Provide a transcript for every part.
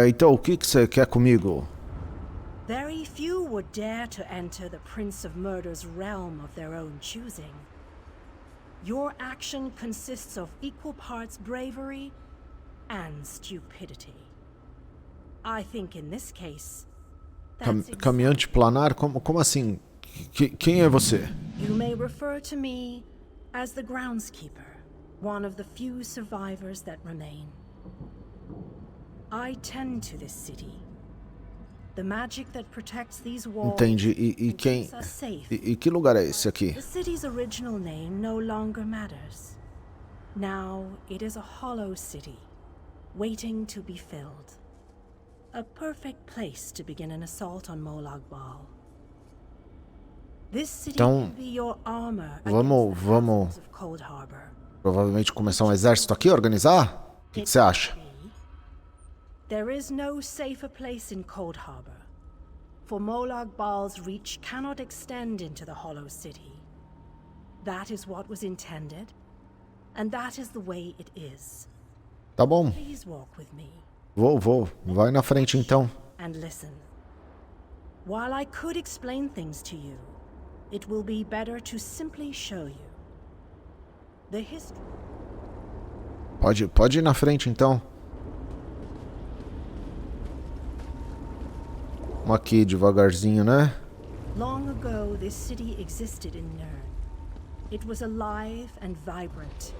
Então, o que você quer comigo? Very few would dare to enter the Prince of Murder's realm of their own choosing. Your action consists of equal parts bravery and stupidity. I think in this case, Caminhante planar? Como assim? Quem é você? You may refer to me as the groundskeeper, one of the few survivors that remain. I tend to this city. The magic that protects these walls. Entendi. E que lugar é esse aqui? The city's original name no longer matters. Now it is a hollow city, waiting to be filled. A perfect place to begin an assault on Molag Bal. This city can be your armor against the hazards of Coldharbor. Provavelmente começar um exército aqui, organizar? O que você acha? There is no safer place in Coldharbor, for Molag Bal's reach cannot extend into the Hollow City. That is what was intended, and that is the way it is. Tá bom. Please walk with me. Vou. Vai na frente então. And listen. While I could explain things to you, it will be better to simply show you. The history. Pode ir na frente então. Vamos aqui devagarzinho, né? Long ago, this city existed in Nern. It was alive and vibrant,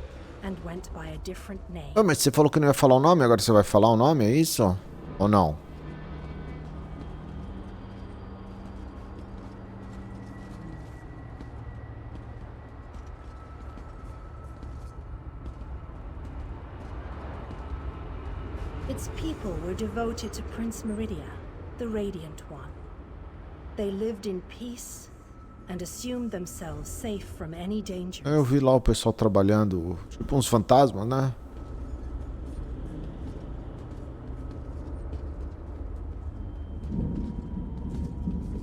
and went by a different name. Mas você falou que não ia falar o nome, agora você vai falar o nome, é isso? Ou não? Its people were devoted to Prince Meridia, the Radiant One. They lived in peace and assumed themselves safe from any danger. Eu vi lá o pessoal trabalhando, tipo uns fantasmas, né?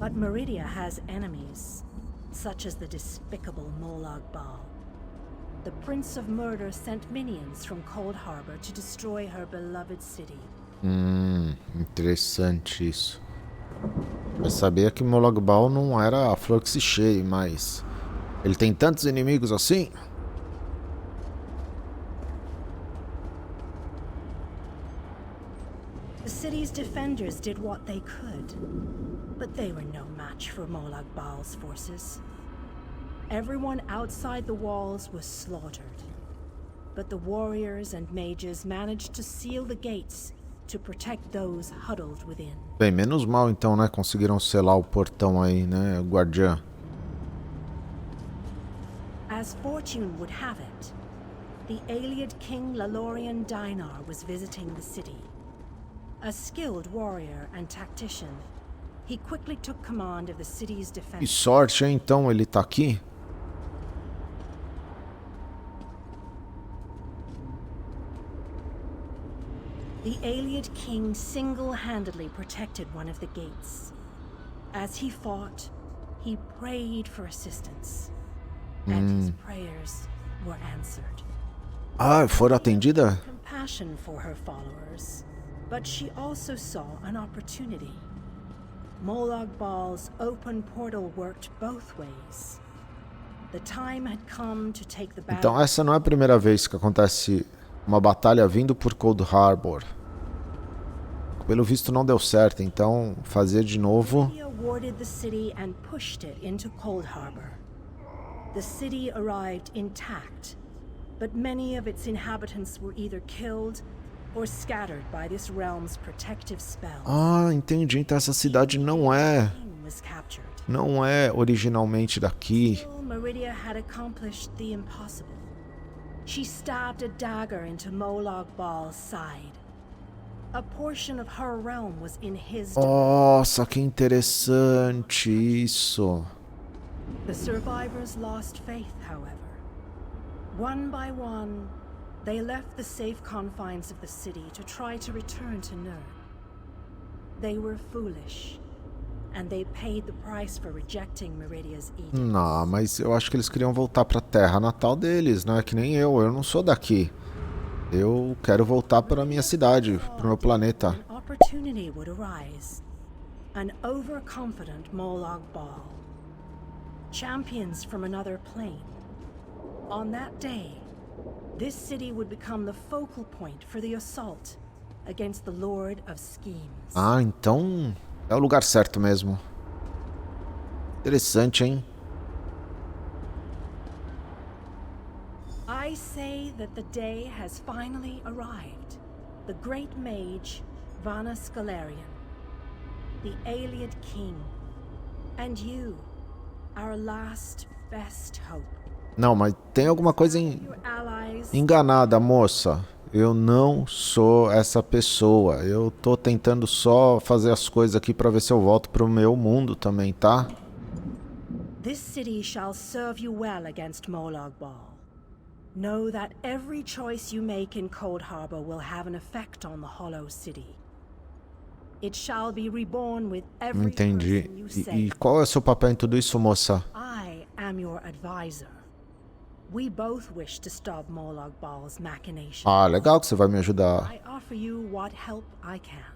But Meridia has enemies, such as the despicable Molag Bal. The Prince of Murder sent minions from Coldharbor to destroy her beloved city. Interessante isso. Eu sabia que Molag Bal não era a flor que se cheie, mas ele tem tantos inimigos assim? The city's defenders did what they could, but they were no match for Molag Bal's forces. Everyone outside the walls was slaughtered, but the warriors and mages managed to seal the gates to protect those huddled within. Bem, menos mal então, né? Conseguiram selar o portão aí, né? O guardião. As fortune would have it, the Aliad King Laloriaran Dynar was visiting the city. A skilled warrior and tactician, he quickly took command of the city's defense. Que sorte, hein? Então ele tá aqui? The Aliad King single-handedly protected one of the gates. As he fought, he prayed for assistance, and his prayers were answered. Ah, foram atendidas? Compassion for her followers, but she also saw an opportunity. Molag Bal's open portal worked both ways. The time had come to take the battle. Então essa não é a primeira vez que acontece uma batalha vindo por Coldharbor. Pelo visto não deu certo, então fazer de novo. Warded the city and pushed it into Coldharbor. The city arrived intact, but many of its inhabitants were either killed or scattered by this realm's protective spell. Ah, entendi. Então essa cidade não é originalmente daqui. Meridia had accomplished the impossible. She stabbed a dagger into Molag Bal's side. A portion of her realm was in his. Nossa, que interessante isso. The survivors lost faith, however. One by one, they left the safe confines of the city to try to return to Nern. They were foolish, and they paid the price for rejecting Meridia's edict. Não, mas eu acho que eles queriam voltar para a terra natal deles, né? Que nem eu não sou daqui. Eu quero voltar para a minha cidade, para o meu planeta. opportunity would arise. An overconfident Molag Bal. Champions from another plane. On that day, this city would become the focal point for the assault against the Lord of Schemes. Ah, então é o lugar certo mesmo. Interessante, hein? I say that the day has finally arrived. The great mage, Vanas Galarian, the Aliad King, and you, our last best hope. Não, mas tem alguma coisa enganada, moça. Eu não sou essa pessoa. Eu tô tentando só fazer as coisas aqui pra ver se eu volto pro meu mundo também, tá? This city shall serve you well against Molag Bal. Know that every choice you make in Coldharbor will have an effect on the Hollow City. It shall be reborn with every Entendi. person you save. E qual é o seu papel em tudo isso, moça? I am your advisor. We both wish to stop Molag Bal's machinations. Ah, legal que você vai me ajudar. I offer you what help I can.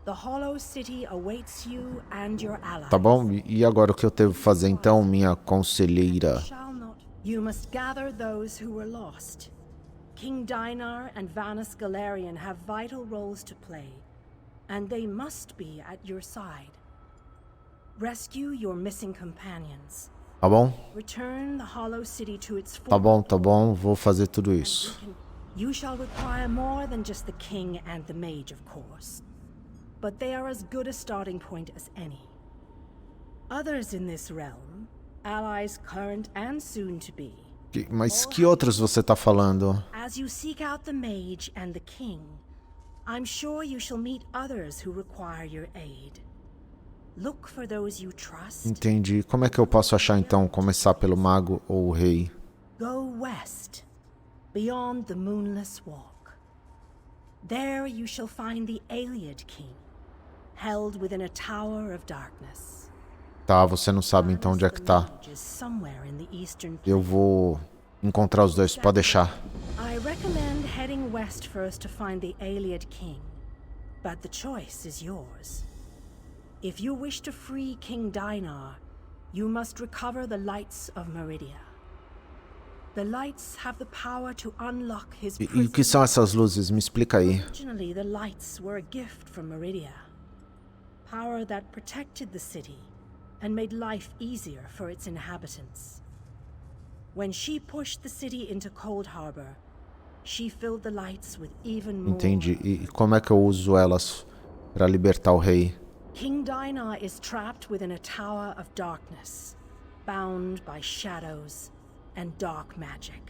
The Hollow City awaits you and your allies. Tá bom? E agora o que eu devo fazer então, minha conselheira? You must gather those who were lost. King Dynar and Vanas Galarian have vital roles to play, and they must be at your side. Rescue your missing companions. Tá bom? Return the Hollow City to its Tá bom, vou fazer tudo isso. You shall require more than just the king and the mage, of course. But they are as good a starting point as any. Others in this realm, allies current and soon to be. Mas que outros você tá falando? As you seek out the mage and the king, I'm sure you shall meet others who require your aid. Look for those you trust. Entendi. Como é que eu posso achar então? Começar pelo mago ou o rei? Go west, beyond the moonless walk. There you shall find the Aliad King, held within a tower of darkness. Tá, você não sabe então onde é que tá. Eu vou encontrar os dois, pode deixar. I recommend heading west first to find the Aliad King, but the choice is yours. If you wish to free King Dynar, you must recover the lights of Meridia. The lights have the power to unlock his prison. E o que são essas luzes? Me explica aí. Originally, the lights were a gift from Meridia. Power that protected the city and made life easier for its inhabitants. When she pushed the city into Coldharbor, she filled the lights with even more. Entendi. E como é que eu uso elas para libertar o rei? King Dynar is trapped within a tower of darkness, bound by shadows and dark magic.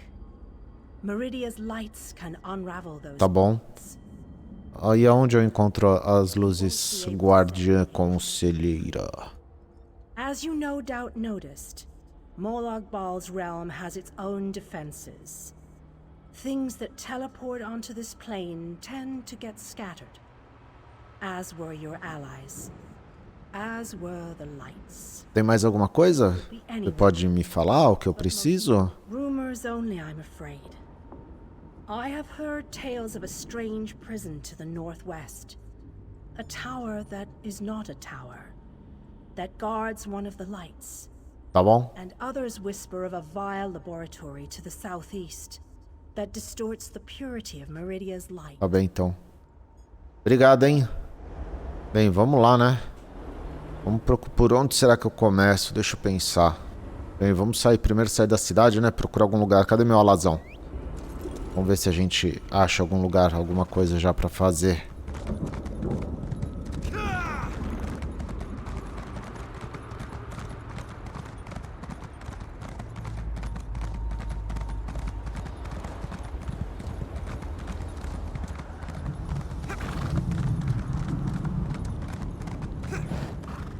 Meridia's lights can unravel those. Tá bom. Aí é onde eu encontro as luzes guardiã conselheira. As you no doubt noticed, Molag Bal's realm has its own defenses. Things that teleport onto this plane tend to get scattered, as were your allies, as were the lights. Tem mais alguma coisa? Você pode me falar o que eu preciso? Rumors only, I'm afraid. I have heard tales of a strange prison to the northwest. A tower that is not a tower, that guards one of the lights. Tá bom? And others whisper of a vile laboratory to the southeast that distorts the purity of Meridia's light. Tá bem, então. Obrigado, hein? Bem, vamos lá, né? Vamos por onde será que eu começo? Deixa eu pensar. Bem, vamos primeiro sair da cidade, né? Procurar algum lugar. Cadê meu alazão? Vamos ver se a gente acha algum lugar, alguma coisa já pra fazer.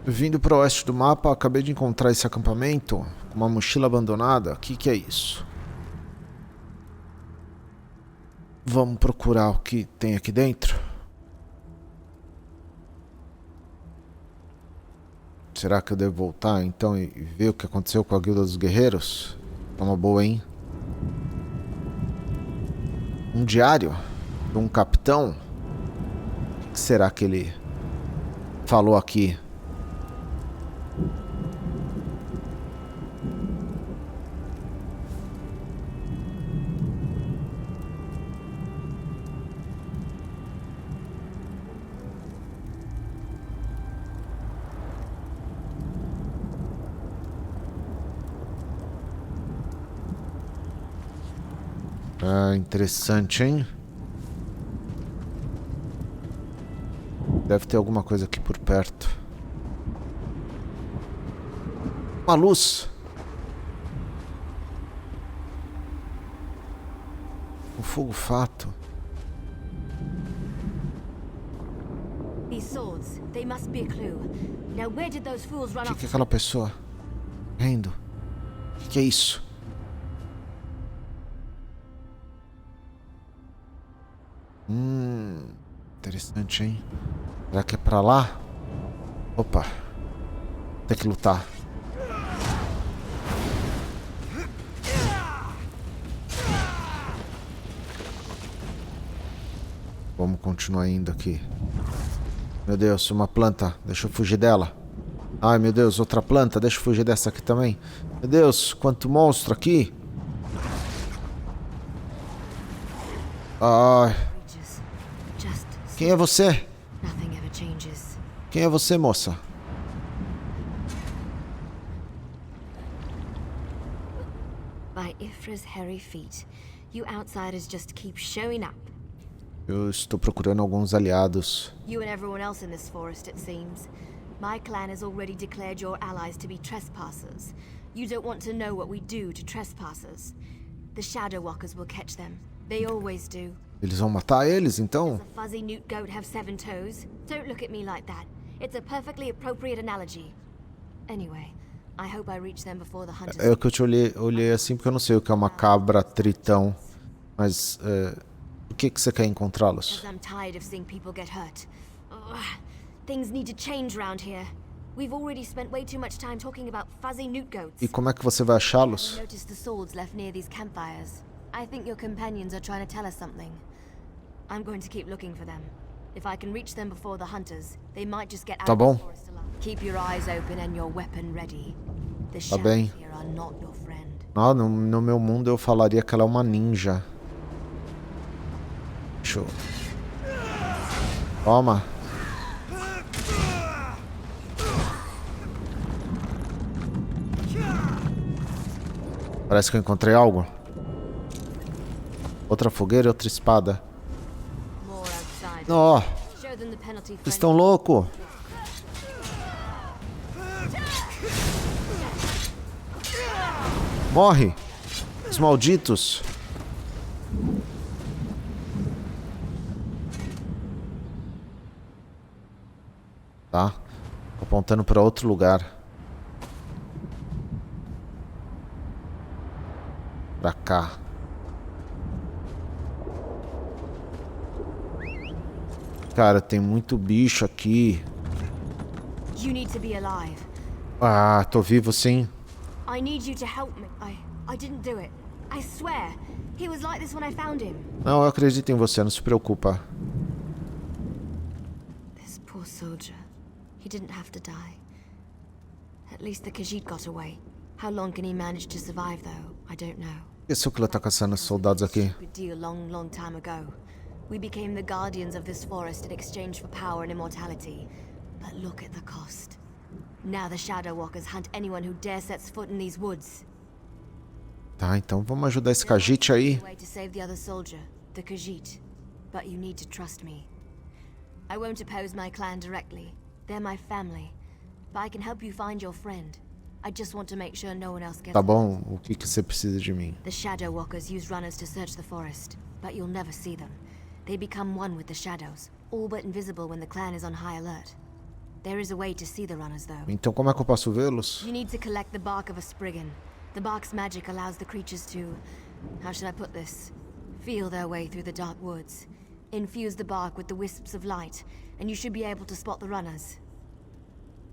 Vindo para o oeste do mapa, acabei de encontrar esse acampamento. Uma mochila abandonada. O que é isso? Vamos procurar o que tem aqui dentro. Será que eu devo voltar então e ver o que aconteceu com a Guilda dos Guerreiros? É uma boa, hein? Um diário de um capitão? O que que será que ele falou aqui? Ah, interessante, hein? Deve ter alguma coisa aqui por perto. Uma luz. Um fogo fato. These swords, they must be a clue. Now where did those fools run O off? que é aquela pessoa? Rindo. O que é isso? Interessante, hein? Será que é pra lá? Opa. Tem que lutar. Vamos continuar indo aqui. Meu Deus, uma planta. Deixa eu fugir dela. Ai, meu Deus, outra planta. Deixa eu fugir dessa aqui também. Meu Deus, quanto monstro aqui. Ai. Quem é você? Quem é você, moça? By Ifra's hairy feet, you outsiders just keep showing up. Eu estou procurando alguns aliados. You and everyone else in this forest, it seems. My clan has already declared your allies to be trespassers. You don't want to know what we do to trespassers. The Shadow Walkers will catch them. They always do. Eles vão matar eles, então? Does a fuzzy newt goat have 7 toes? Don't look at me like that. It's a perfectly appropriate analogy. Anyway, I hope I reach them before the hunters. É o que eu te olhei assim porque eu não sei o que é uma cabra tritão. Mas, o que você quer encontrá-los? I'm tired of seeing people get hurt. Ugh. Things need to change around here. We've already spent way too much time talking about fuzzy newt goats. E como é que você vai achá-los? I noticed the swords left near these campfires. I think your companions are trying to tell us something. I'm going to keep looking for them. If I can reach them before the hunters, they might just get out Tá of bom. the forest alive. Keep your eyes open and your weapon ready. The Tá bem. shadows here are not your friend. Ah, no meu mundo eu falaria que ela é uma ninja. Deixa eu... Toma. Parece que eu encontrei algo. Outra fogueira e outra espada. More outside. Ó, Show them the penalty vocês estão loucos? Morre! Os malditos! Tá. Tô apontando pra outro lugar. Pra cá. Cara, tem muito bicho aqui. You need to be alive. Ah, tô vivo sim. I need you to help me. I didn't do it. I swear. He was like this when I found him. Não, eu acredito em você, não se preocupa. This poor soldier. He didn't have to die. At least the Khajiit got away. How long can he manage to survive, though? I don't know. Esse é o que ela tá caçando esses soldados aqui. We deal long time ago. We became the guardians of this forest in exchange for power and immortality. But look at the cost. Now the Shadow Walkers hunt anyone who dare sets foot in these woods. Tá, então vamos ajudar esse Khajiit aí. Way to save the other soldier, the Khajiit. But you need to trust me. I won't oppose my clan directly. They're my family. But I can help you find your friend. I just want to make sure no one else gets Tá bom, o que você precisa de mim? The Shadow Walkers use runners to search the forest, but you'll never see them. They become one with the shadows, all but invisible when the clan is on high alert. There is a way to see the runners, though. Então como é que eu posso vê-los? You need to collect the bark of a spriggan. The bark's magic allows the creatures to... how should I put this? Feel their way through the dark woods. Infuse the bark with the wisps of light, and you should be able to spot the runners.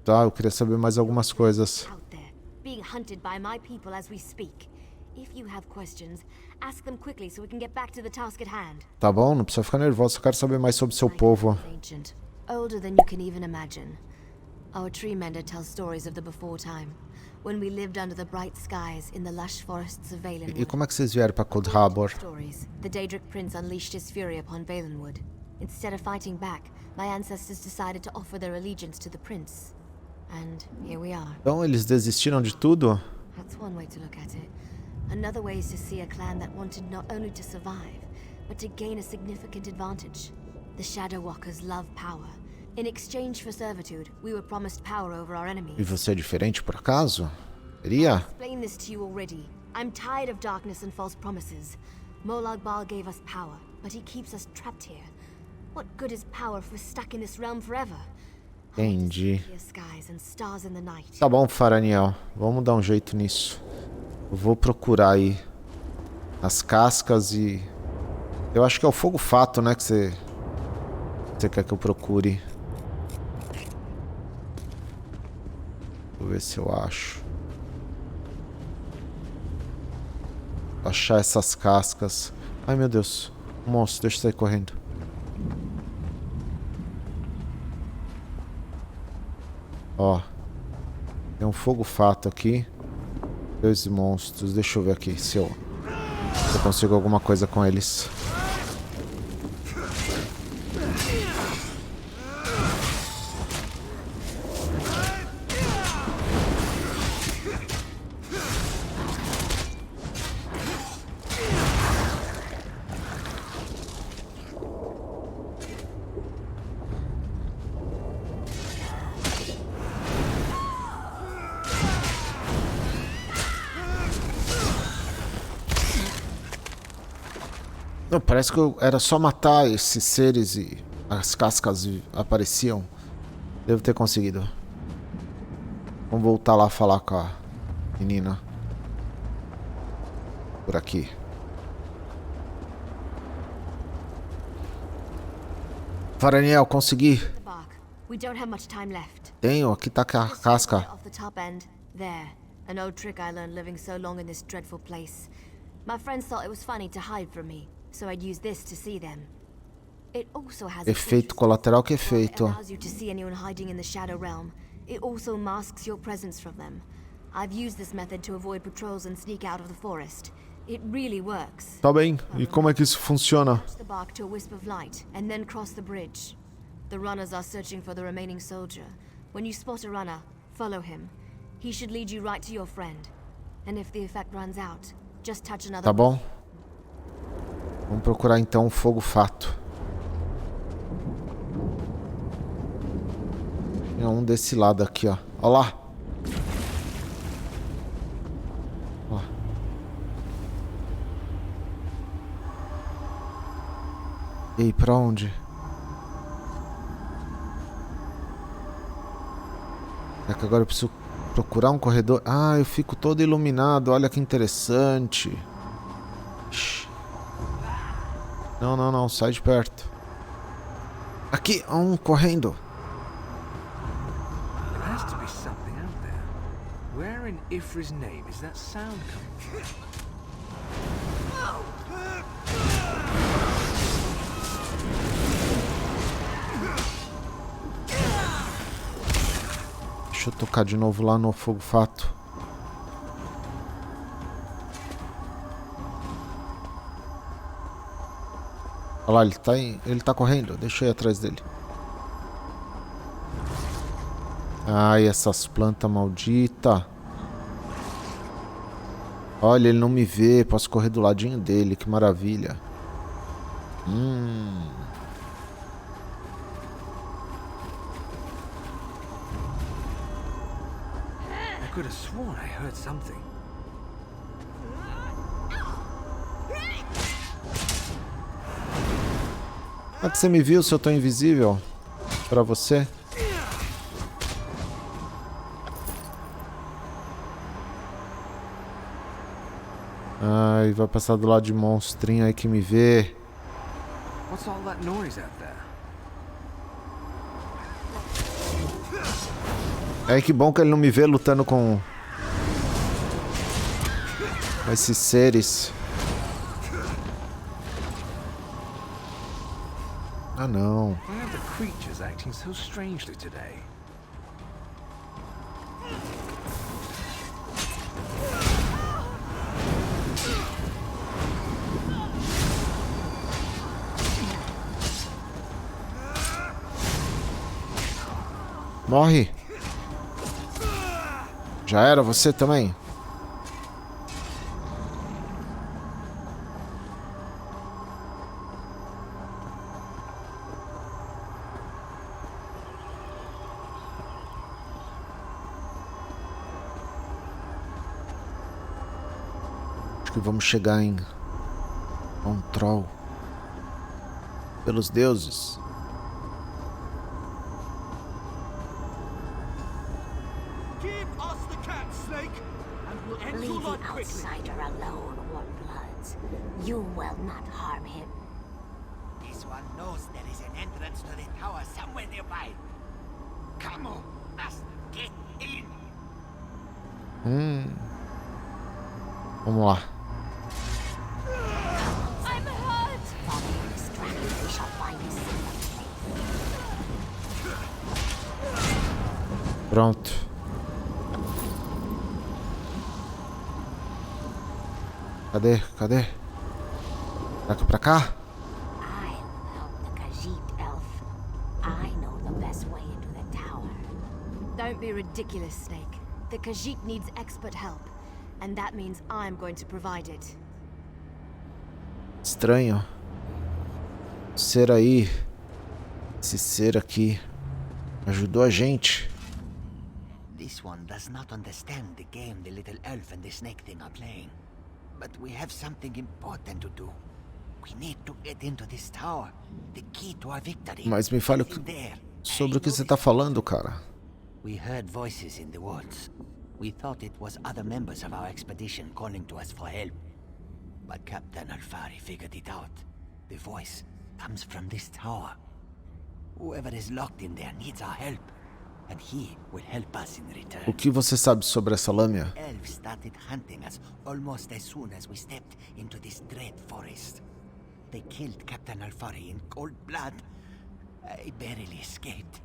Tá, eu queria saber mais algumas coisas. Out there, being hunted by my people as we speak. If you have questions, ask them quickly so we can get back to the task at hand. Tá bom, não precisa ficar nervoso, só quero saber mais sobre seu povo. Ancient, older than you can even imagine. Our tree mender tells stories of the before time, when we lived under the bright skies in the lush forests of Valenwood. E como é que vocês vieram pra Coldharbor? Stories. The Daédric Prince unleashed his fury upon Valenwood. Instead of fighting back, my ancestors decided to offer their allegiance to the prince. And here we are. Então eles desistiram de tudo? That's one way to look at it. Another way is to see a clan that wanted not only to survive, but to gain a significant advantage. The Shadow Walkers love power. In exchange for servitude, we were promised power over our enemies. E você é diferente por acaso? Queria? Explain this to you already. I'm tired of darkness and false promises. Molag Bal gave us power, but he keeps us trapped here. What good is power if we're stuck in this realm forever? Entendi. Skies and stars in the night. Tá bom, Faraniel. Vamos dar um jeito nisso. Eu vou procurar aí as cascas e... Eu acho que é o fogo fato, né, que você quer que eu procure. Vou ver se eu acho. Vou achar essas cascas. Ai, meu Deus. Monstro, deixa eu sair correndo. Ó. Tem um fogo fato aqui. 2 monstros. Deixa eu ver aqui se eu consigo alguma coisa com eles. Não, parece que era só matar esses seres e as cascas apareciam. Devo ter conseguido. Vamos voltar lá falar com a menina. Por aqui. Faraniel, consegui. Tenho, aqui tá a casca. There, an old trick I learned living so long in this dreadful place. My friends thought it was funny to hide from me, so I'd use this to see them. It also has Efeito colateral que efeito. It allows you to see anyone hiding in the shadow realm. It also masks your presence from them. I've used this method to avoid patrols and sneak out of the forest. It really works. Tá bem. E como é que isso funciona? Touch the bark to a wisp of light and then cross the bridge. The runners are searching for the remaining soldier. When you spot a runner, follow him. He should lead you right to your friend. And if the effect runs out, just touch another. Tá bom. Vamos procurar então o fogo fato. Tem um desse lado aqui, ó. Ó lá. Ó. E aí, pra onde? É que agora eu preciso procurar um corredor. Ah, eu fico todo iluminado. Olha que interessante. Shhh. Não, não, não. Sai de perto. Aqui, um correndo. There has to be something out there. Where in Ifra's name is that sound coming from? Deixa eu tocar de novo lá no fogo fato. Olha lá, ele tá correndo. Deixa eu ir atrás dele. Ai, essas plantas malditas. Olha, ele não me vê. Posso correr do ladinho dele. Que maravilha. I could have sworn I heard something. Como é que você me viu se eu tô invisível? Pra você? Ai, vai passar do lado de monstrinho aí que me vê. What's all that noise out there? É que bom que ele não me vê lutando com Esses seres. Ah, não. Why are the creatures acting so strangely today? Morre. Já era você também. Acho que vamos chegar em control pelos deuses. Leave the outsider alone, Warbloods. You will not harm him. This one knows there is an entrance to the tower somewhere nearby. Come on, must get in. Vamos lá. I'm hurt! While you're distracted, we shall find a safe place. Pronto. Cadê? Pra cá? I will help the Khajiit elf. I know the best way into the tower. Don't be ridiculous, Snake. The Khajiit needs expert help, and that means I'm going to provide it. Estranho. Ser aí. Esse ser aqui ajudou a gente. This one does not understand the game the little elf and the snake thing are playing. But we have something important to do. We need to get into this tower. The key to our victory. Mas me fale sobre o que você tá falando, cara. We heard voices in the woods. We thought it was other members of our expedition calling to us for help. But Captain Alfari figured it out. The voice comes from this tower. Whoever is locked in there needs our help. And he will help us in return. O que você sabe sobre essa lâmina? Elves started hunting us almost as soon as we stepped into this dread forest. They killed Captain Alfari in cold blood. I barely escaped.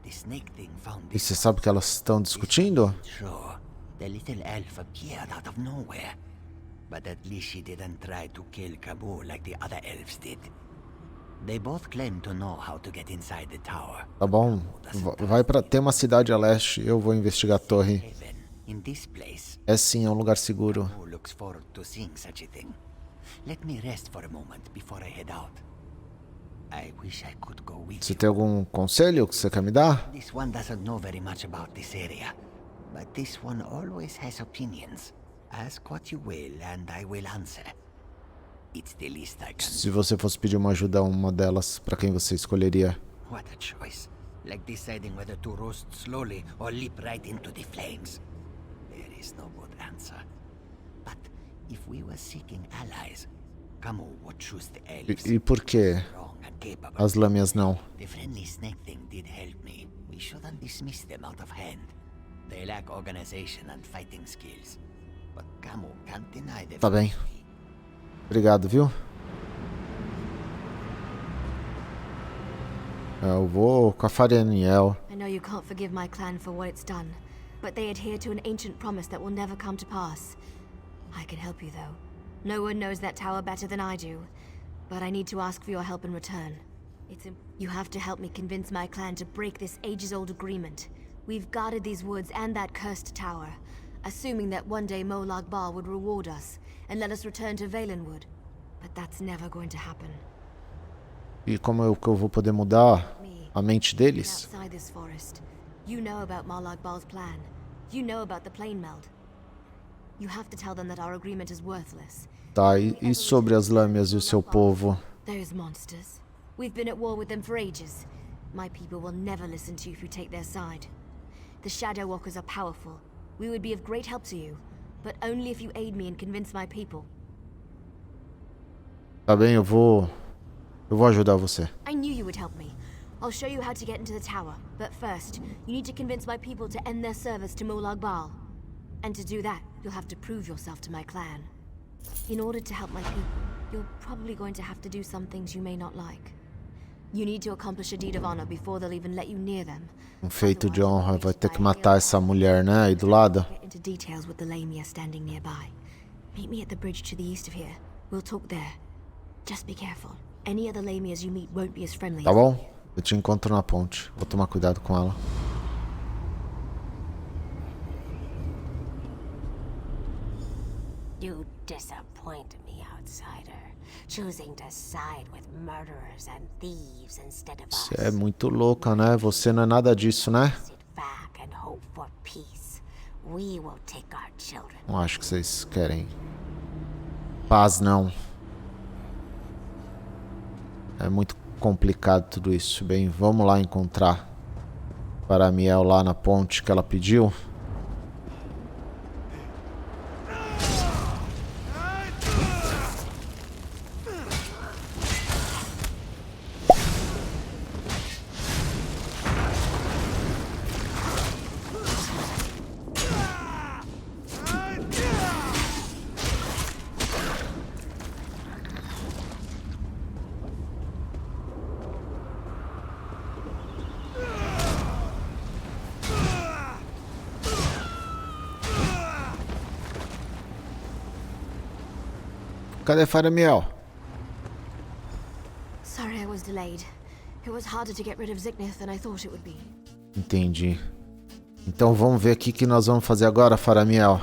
The snake thing found E this. você sabe que elas estão discutindo? Sure, the little elf appeared out of nowhere. But at least she didn't try to kill Kabul like the other elves did. They both claim to know how to get inside the tower. Tá bom. Vai pra... Tem uma cidade a leste. Eu vou investigar a torre. Even in this place, É sim, é um lugar seguro. who looks forward to seeing such a thing? Let me rest for a moment before I head out. I wish I could go with Você you. tem algum conselho que você quer me dar? This one doesn't know very much about this area, but this one always has opinions. Ask what you will and I will answer. It's the least I can Se você fosse pedir uma ajuda a uma delas, pra quem você escolheria? do. What a choice. Like deciding whether to roast slowly or leap right into the flames. There is no good answer. But if we were seeking allies, Kamo would choose the elves. E por que Strong and capable. as lâminas não? The friendly snake thing did help me. We shouldn't dismiss them out of hand. They lack organization and fighting skills. But Kamo can't deny them. Tá bem. Obrigado, viu? Eu vou com a Faraniel. I know you can't forgive my clan for what it's done, but they adhere to an ancient promise that will never come to pass. I can help you, though. No one knows that tower better than I do, but I need to ask for your help in return. You have to help me convince my clan to break this ages-old agreement. We've guarded these woods and that cursed tower, assuming that one day Molag Bal would reward us and let us return to Valenwood. But that's never going to happen. E como eu vou poder mudar a mente deles? Outside this forest, you know about Molag Bal's plan. You know about the plane meld. You have to tell them that our agreement is worthless. Tá, e sobre as lâminas e o seu povo? Those monsters. We've been at war with them for ages. My people will never listen to you if you take their side. The Shadow Walkers are powerful. We would be of great help to you, but only if you aid me and convince my people. Tá bem, eu vou ajudar você. I knew you would help me. I'll show you how to get into the tower, but first, you need to convince my people to end their service to Molag Bal. And to do that, you'll have to prove yourself to my clan. In order to help my people, you're probably going to have to do some things you may not like. You need to accomplish a deed of honor before they'll even let you near them. Feito de honra, vai ter que matar essa mulher, né, aí do lado. Get into details with the Lamia standing nearby. Meet me at the bridge to the east of here. We'll talk there. Just be careful. Any other Lamias you meet won't be as friendly. Tá bom? Eu te encontro na ponte. Vou tomar cuidado com ela. You disappoint me, outsider. Choosing to side with murderers and thieves instead of us. Você é muito louca, né? Você não é nada disso, né? Sit back and hope for peace. We will take our children. Não acho que vocês querem paz, não. É muito complicado tudo isso. Bem, vamos lá encontrar Faramiel lá na ponte que ela pediu. Cadê Faramiel? Sorry I was delayed. It was harder to get rid of Ziknith than I thought it would be. Entendi. Então vamos ver aqui o que nós vamos fazer agora, Faramiel.